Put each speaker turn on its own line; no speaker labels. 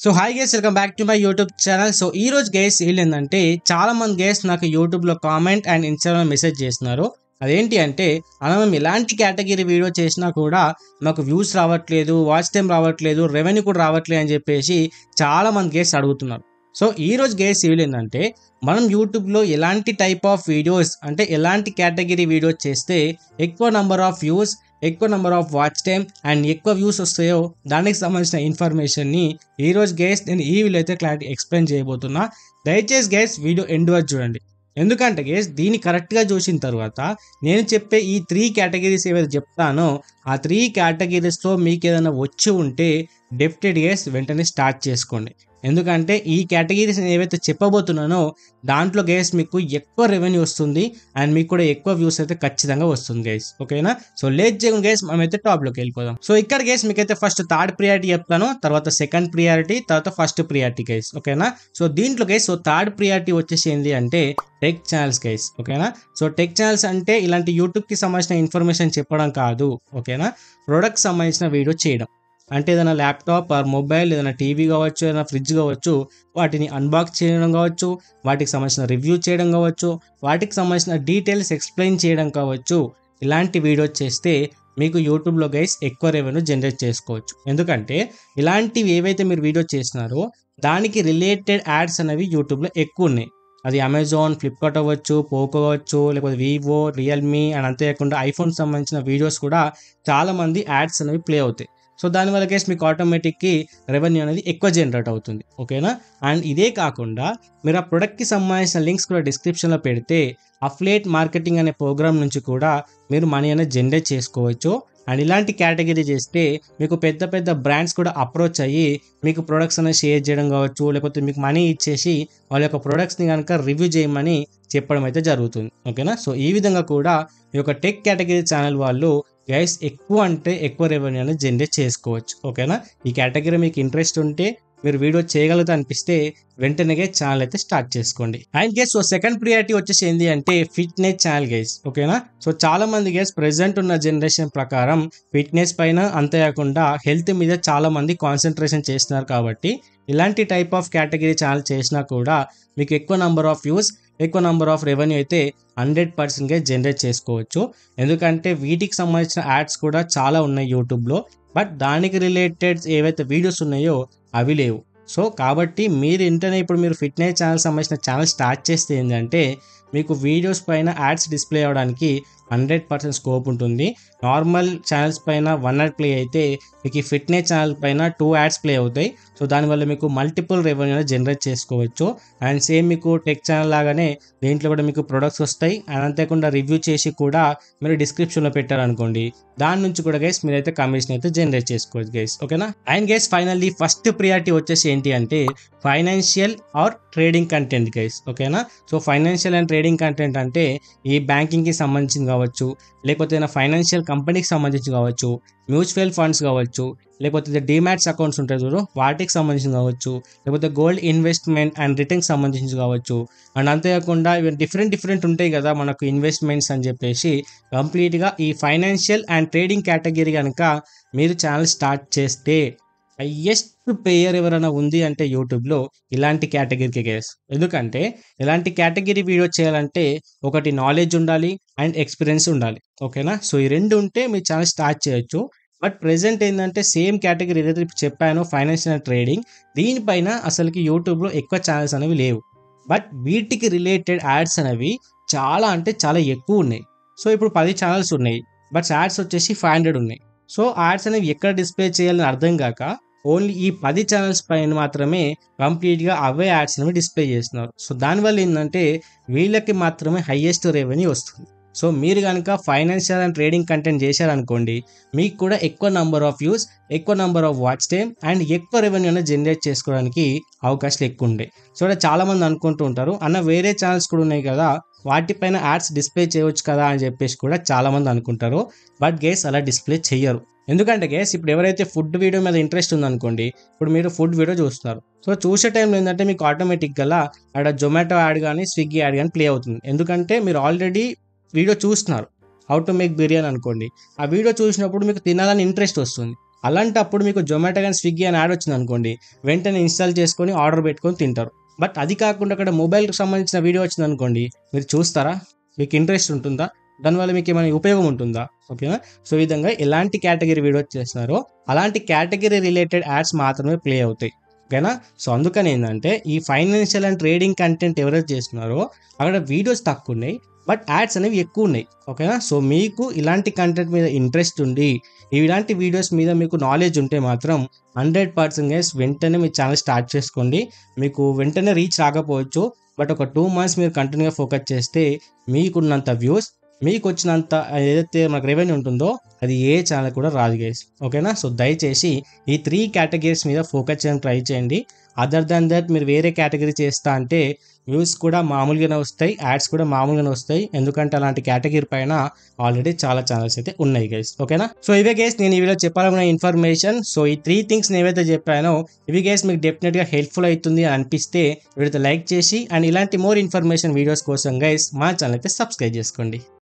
So hi guys, welcome back to my YouTube channel. So ఈ రోజు guys ఏంటంటే చాలా మంది గైస్ నాకు యూట్యూబ్లో కామెంట్ అండ్ ఇన్స్టాగ్రామ్ మెసేజ్ చేస్తున్నారు. అదేంటి అంటే అలా మేము ఎలాంటి కేటగిరీ వీడియో చేసినా కూడా మాకు వ్యూస్ రావట్లేదు, వాచ్ టైం రావట్లేదు, రెవెన్యూ కూడా రావట్లేదు అని చెప్పేసి చాలా మంది గైస్ అడుగుతున్నారు. సో ఈ రోజు గైస్ ఏంటంటే మనం యూట్యూబ్లో ఎలాంటి టైప్ ఆఫ్ వీడియోస్ అంటే ఎలాంటి కేటగిరీ వీడియోస్ చేస్తే ఎక్కువ నెంబర్ ఆఫ్ వ్యూస్, ఎక్కువ number of watch time and ఎక్కువ వ్యూస్ వస్తాయో దానికి సంబంధించిన ఇన్ఫర్మేషన్ని ఈరోజు గైస్ నేను ఈ వీడియో అయితే క్లారిటీ ఎక్స్ప్లెయిన్ చేయబోతున్నా. దయచేసి గైస్ వీడియో ఎండ్ వరకు చూడండి. ఎందుకంటే గైస్ దీన్ని కరెక్ట్గా చూసిన తర్వాత నేను చెప్పే ఈ 3 కేటగిరీస్ ఏవైతే చెప్తానో ఆ 3 కేటగిరీస్లో మీకు ఏదైనా వచ్చి ఉంటే డెఫినెట్ గైస్ వెంటనే స్టార్ట్ చేసుకోండి. ఎందుకంటే ఈ కేటగిరీస్ ఏవైతే చెప్పబోతున్నానో దాంట్లో గైస్ మీకు ఎక్కువ రెవెన్యూ వస్తుంది అండ్ మీకు కూడా ఎక్కువ వ్యూస్ అయితే ఖచ్చితంగా వస్తుంది గైస్. ఓకేనా? సో లేట్ చేయకుండా గైస్ మనమైతే టాప్లోకి వెళ్ళిపోదాం. సో ఇక్కడ గైస్ మీకైతే ఫస్ట్ థర్డ్ ప్రియారిటీ చెప్తాను, తర్వాత సెకండ్ ప్రియారిటీ, తర్వాత ఫస్ట్ ప్రియారిటీ గైస్. ఓకేనా? సో దీంట్లో గైస్ థర్డ్ ప్రియారిటీ వచ్చేసి ఏంటి అంటే టెక్ ఛానల్స్ గైస్. ఓకేనా? సో టెక్ ఛానల్స్ అంటే ఇలాంటి యూట్యూబ్కి సంబంధించిన ఇన్ఫర్మేషన్ చెప్పడం కాదు. ఓకేనా? ప్రొడక్ట్ సంబంధించిన వీడియో చేయడం అంటే ఏదైనా ల్యాప్టాప్ ఆర్ మొబైల్, ఏదైనా టీవీ కావచ్చు, ఏదైనా ఫ్రిడ్జ్ కావచ్చు, వాటిని అన్బాక్స్ చేయడం కావచ్చు, వాటికి సంబంధించిన రివ్యూ చేయడం కావచ్చు, వాటికి సంబంధించిన డీటెయిల్స్ ఎక్స్ప్లెయిన్ చేయడం కావచ్చు. ఇలాంటి వీడియోస్ చేస్తే మీకు యూట్యూబ్లో గైస్ ఎక్కువ రెవెన్యూ జనరేట్ చేసుకోవచ్చు. ఎందుకంటే ఇలాంటివి ఏవైతే మీరు వీడియో చేస్తున్నారో దానికి రిలేటెడ్ యాడ్స్ అనేవి యూట్యూబ్లో ఎక్కువ ఉన్నాయి. అది అమెజాన్, ఫ్లిప్కార్ట్ అవ్వచ్చు, పోకో అవ్వచ్చు, లేకపోతే వివో, రియల్మీ అండ్ అంతేకాకుండా ఐఫోన్ సంబంధించిన వీడియోస్ కూడా చాలామంది యాడ్స్ అనేవి ప్లే అవుతాయి. సో దానివల్ల కేసు మీకు ఆటోమేటిక్కి రెవెన్యూ అనేది ఎక్కువ జనరేట్ అవుతుంది. ఓకేనా? అండ్ ఇదే కాకుండా మీరు ఆ ప్రొడక్ట్కి సంబంధించిన లింక్స్ కూడా డిస్క్రిప్షన్లో పెడితే అఫిలియేట్ మార్కెటింగ్ అనే ప్రోగ్రామ్ నుంచి కూడా మీరు మనీ అనేది జనరేట్ చేసుకోవచ్చు. అండ్ ఇలాంటి కేటగిరీ చేస్తే మీకు పెద్ద పెద్ద బ్రాండ్స్ కూడా అప్రోచ్ అయ్యి మీకు ప్రొడక్ట్స్ అనేది షేర్ చేయడం కావచ్చు, లేకపోతే మీకు మనీ ఇచ్చేసి వాళ్ళ యొక్క ప్రొడక్ట్స్ని కనుక రివ్యూ చేయమని చెప్పడం అయితే జరుగుతుంది. ఓకేనా? సో ఈ విధంగా కూడా ఈ యొక్క టెక్ కేటగిరీ ఛానల్ వాళ్ళు గైస్ ఎక్కువ అంటే ఎక్కువ రెవెన్యూ అనేది జనరేట్ చేసుకోవచ్చు. ఓకేనా? ఈ కేటగిరీ మీకు ఇంట్రెస్ట్ ఉంటే మీరు వీడియో చేయగలుగుతా అనిపిస్తే వెంటనే ఛానల్ అయితే స్టార్ట్ చేసుకోండి. And guys so second priority వచ్చేసి ఏంటి అంటే ఫిట్నెస్ ఛానల్ గైస్. ఓకేనా? సో చాలా మంది గైస్ ప్రెసెంట్ ఉన్న జనరేషన్ ప్రకారం ఫిట్నెస్ పైన అంతేకాకుండా హెల్త్ మీద చాలా మంది కాన్సన్ట్రేషన్ చేస్తున్నారు. కాబట్టి ఇలాంటి టైప్ ఆఫ్ కేటగిరీ ఛానల్ చేసినా కూడా మీకు ఎక్కువ నెంబర్ ఆఫ్ వ్యూస్, ఎక్కువ నెంబర్ ఆఫ్ రెవెన్యూ అయితే 100% జనరేట్ చేసుకోవచ్చు. ఎందుకంటే వీటికి సంబంధించిన యాడ్స్ కూడా చాలా ఉన్నాయి యూట్యూబ్లో, బట్ దానికి రిలేటెడ్ ఏవైతే వీడియోస్ ఉన్నాయో అవి లేవు. సో కాబట్టి మీరు ఇప్పుడు మీరు ఫిట్నెస్ ఛానల్ సంబంధించిన ఛానల్ స్టార్ట్ చేస్తే ఏంటంటే మీకు వీడియోస్ పైన యాడ్స్ డిస్ప్లే అవ్వడానికి 100% స్కోప్ ఉంటుంది. నార్మల్ ఛానల్స్ పైన 1 యాడ్ ప్లే అయితే మీకు ఈ ఫిట్నెస్ ఛానల్ పైన 2 యాడ్స్ ప్లే అవుతాయి. సో దానివల్ల మీకు మల్టిపుల్ రెవెన్యూ జనరేట్ చేసుకోవచ్చు. అండ్ సేమ్ మీకు టెక్ ఛానల్ లాగానే దీంట్లో కూడా మీకు ప్రొడక్ట్స్ వస్తాయి. అండ్ అంతేకాకుండా రివ్యూ చేసి కూడా మీరు డిస్క్రిప్షన్లో పెట్టారనుకోండి, దాని నుంచి కూడా గైస్ మీరైతే కమిషన్ అయితే జనరేట్ చేసుకోవచ్చు గైస్. ఓకేనా? And guys finally first priority వచ్చేసి ఏంటి అంటే financial or trading content guys. ఓకేనా? So financial and trading content అంటే ఈ బ్యాంకింగ్కి సంబంధించింది కావచ్చు, లేకపోతే ఫైనాన్షియల్ కంపెనీకి సంబంధించి కావచ్చు, మ్యూచువల్ ఫండ్స్ కావచ్చు, లేకపోతే డిమాట్స్ అకౌంట్స్ ఉంటాయి చూడు వాటికి సంబంధించి కావచ్చు, లేకపోతే గోల్డ్ ఇన్వెస్ట్మెంట్ అండ్ రిటర్న్కి సంబంధించి కావచ్చు. అండ్ అంతేకాకుండా ఇవి డిఫరెంట్ ఉంటాయి కదా మనకు ఇన్వెస్ట్మెంట్స్ అని చెప్పేసి. కంప్లీట్గా ఈ ఫైనాన్షియల్ అండ్ ట్రేడింగ్ కేటగిరీ కనుక మీరు ఛానల్ స్టార్ట్ చేస్తే హైయెస్ట్ పేయర్ ఎవరైనా ఉంది అంటే యూట్యూబ్లో ఇలాంటి కేటగిరీకి గైస్. ఎందుకంటే ఇలాంటి కేటగిరీ వీడియో చేయాలంటే ఒకటి నాలెడ్జ్ ఉండాలి అండ్ ఎక్స్పీరియన్స్ ఉండాలి. ఓకేనా? సో ఈ రెండు ఉంటే మీ ఛానల్ స్టార్ట్ చేయొచ్చు. బట్ ప్రెసెంట్ ఏంటంటే సేమ్ కేటగిరీ ఏదైతే చెప్పానో ఫైనాన్షియల్ అండ్ ట్రేడింగ్, దీనిపైన అసలుకి యూట్యూబ్లో ఎక్కువ ఛానల్స్ అనేవి లేవు. బట్ వీటికి రిలేటెడ్ యాడ్స్ అనేవి చాలా అంటే చాలా ఎక్కువ ఉన్నాయి. సో ఇప్పుడు 10 ఛానల్స్ ఉన్నాయి, బట్ యాడ్స్ వచ్చేసి 500 ఉన్నాయి. సో యాడ్స్ అనేవి ఎక్కడ డిస్ప్లే చేయాలని అర్థం కాక ఓన్లీ ఈ 10 ఛానల్స్ పైన మాత్రమే కంప్లీట్గా అవే యాడ్స్ అనేవి డిస్ప్లే చేస్తున్నారు. సో దానివల్ల ఏంటంటే వీళ్ళకి మాత్రమే హైయెస్ట్ రెవెన్యూ వస్తుంది. సో మీరు కనుక ఫైనాన్షియల్ అండ్ ట్రేడింగ్ కంటెంట్ చేశారనుకోండి, మీకు కూడా ఎక్కువ నెంబర్ ఆఫ్ వ్యూస్, ఎక్కువ number of watch time and ఎక్కువ రెవెన్యూ అనేది జనరేట్ చేసుకోవడానికి అవకాశాలు ఎక్కువ ఉంటాయి. సో చాలామంది అనుకుంటూ ఉంటారు అన్న వేరే ఛానల్స్ కూడా ఉన్నాయి కదా, వాటిపైన యాడ్స్ డిస్ప్లే చేయవచ్చు కదా అని చెప్పేసి కూడా చాలామంది అనుకుంటారు. బట్ గైస్ అలా డిస్ప్లే చెయ్యరు. ఎందుకంటే గైస్ ఇప్పుడు ఎవరైతే ఫుడ్ వీడియో మీద ఇంట్రెస్ట్ ఉందనుకోండి, ఇప్పుడు మీరు ఫుడ్ వీడియో చూస్తున్నారు. సో చూసే టైంలో ఏంటంటే మీకు ఆటోమేటిక్గా అక్కడ జొమాటో యాడ్ కానీ స్విగ్గీ యాడ్ కానీ ప్లే అవుతుంది. ఎందుకంటే మీరు ఆల్రెడీ వీడియో చూస్తున్నారు. హౌ టు మేక్ బిర్యానీ అనుకోండి, ఆ వీడియో చూసినప్పుడు మీకు తినాలని ఇంట్రెస్ట్ వస్తుంది. అలాంటప్పుడు మీకు జొమాటో కానీ స్విగ్గీ అని యాడ్ వచ్చింది అనుకోండి, వెంటనే ఇన్స్టాల్ చేసుకొని ఆర్డర్ పెట్టుకొని తింటారు. బట్ అది కాకుండా అక్కడ మొబైల్కి సంబంధించిన వీడియో వచ్చింది అనుకోండి, మీరు చూస్తారా? మీకు ఇంట్రెస్ట్ ఉంటుందా? దానివల్ల మీకు ఏమైనా ఉపయోగం ఉంటుందా? ఓకేనా? సో ఈ విధంగా ఎలాంటి కేటగిరీ వీడియో చేస్తున్నారో అలాంటి కేటగిరీ రిలేటెడ్ యాడ్స్ మాత్రమే ప్లే అవుతాయి. ఓకేనా? సో అందుకని ఏంటంటే ఈ ఫైనాన్షియల్ అండ్ ట్రేడింగ్ కంటెంట్ ఎవరైతే చేస్తున్నారో అక్కడ వీడియోస్ తక్కువ ఉన్నాయి, బట్ యాడ్స్ అనేవి ఎక్కువ ఉన్నాయి. ఓకేనా? సో మీకు ఇలాంటి కంటెంట్ మీద ఇంట్రెస్ట్ ఉండి ఇలాంటి వీడియోస్ మీద మీకు నాలెడ్జ్ ఉంటే మాత్రం 100% గైస్ వెంటనే మీ ఛానల్ స్టార్ట్ చేసుకోండి. మీకు వెంటనే రీచ్ రాకపోవచ్చు, బట్ ఒక 2 months మీరు కంటిన్యూగా ఫోకస్ చేస్తే మీకున్నంత వ్యూస్, మీకు వచ్చినంత ఏదైతే మనకు రెవెన్యూ ఉంటుందో అది ఏ ఛానల్ కూడా రాదు గైస్. ఓకేనా? సో దయచేసి ఈ 3 కేటగిరీస్ మీద ఫోకస్ చేయడానికి ట్రై చేయండి. అదర్ దాన్ దట్ మీరు వేరే కేటగిరీ చేస్తా అంటే వ్యూస్ కూడా మామూలుగానే వస్తాయి, యాడ్స్ కూడా మామూలుగానే వస్తాయి. ఎందుకంటే అలాంటి కేటగిరీ పైన ఆల్రెడీ చాలా ఛానల్స్ అయితే ఉన్నాయి గైస్. ఓకేనా? సో ఇవే గైస్ నేను ఈ వీడియో చెప్పాలనుకున్న ఇన్ఫర్మేషన్. సో ఈ 3 థింగ్స్ ఏవైతే చెప్పానో ఇవి గైస్ మీకు డెఫినెట్గా హెల్ప్ఫుల్ అవుతుంది అని అనిపిస్తే వీడియోతో లైక్ చేసి అండ్ ఇలాంటి మోర్ ఇన్ఫర్మేషన్ వీడియోస్ కోసం గైస్ మా ఛానల్ అయితే సబ్స్క్రైబ్ చేసుకోండి.